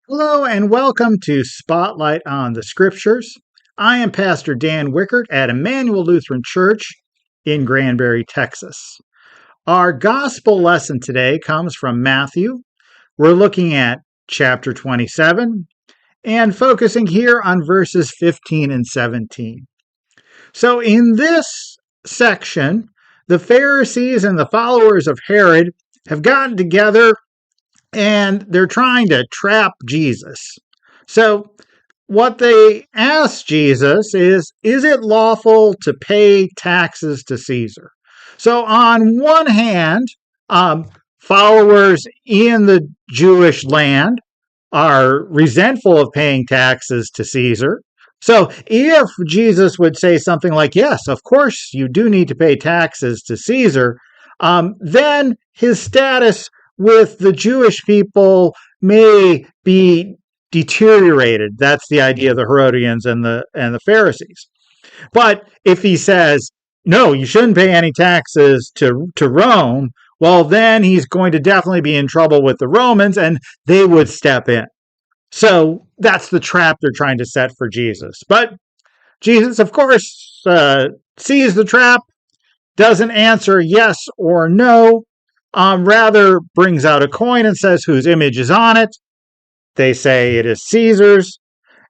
Hello and welcome to Spotlight on the Scriptures. I am Pastor Dan Wickert at Emmanuel Lutheran Church in Granbury, Texas. Our gospel lesson today comes from Matthew. We're looking at chapter 27 and focusing here on verses 15 and 17. So in this section, the Pharisees and the followers of Herod have gotten together and they're trying to trap Jesus. So what they ask Jesus is it lawful to pay taxes to Caesar? So on one hand, followers in the Jewish land are resentful of paying taxes to Caesar. So if Jesus would say something like, yes, of course you do need to pay taxes to Caesar, then his status with the Jewish people may be deteriorated. That's the idea of the Herodians and the Pharisees. But if he says, no, you shouldn't pay any taxes to Rome, well, then he's going to definitely be in trouble with the Romans and they would step in. So that's the trap they're trying to set for Jesus. But Jesus, of course, sees the trap, doesn't answer yes or no, rather brings out a coin and says whose image is on it. They say it is Caesar's.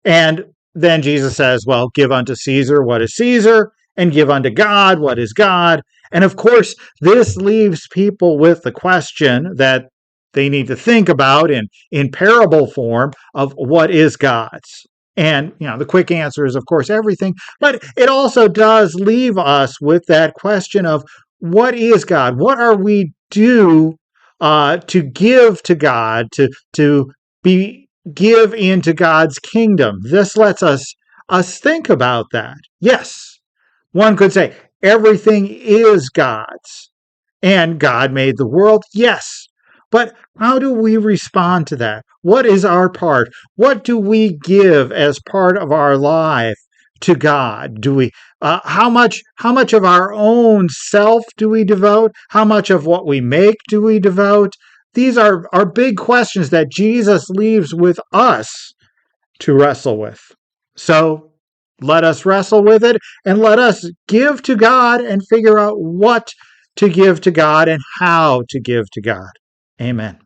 And then Jesus says, well, give unto Caesar what is Caesar, and give unto God what is God. And of course, this leaves people with the question that they need to think about in parable form of what is God's. And, the quick answer is, of course, everything. But it also does leave us with that question of what is God? What are we do to give to God, to give into God's kingdom? This lets us think about that. Yes, one could say everything is God's, and God made the world. Yes, but how do we respond to that? What is our part? What do we give as part of our life to God? Do we how much of our own self do we devote? How much of what we make do we devote? These are big questions that Jesus leaves with us to wrestle with. So let us wrestle with it and let us give to God and figure out what to give to God and how to give to God. Amen.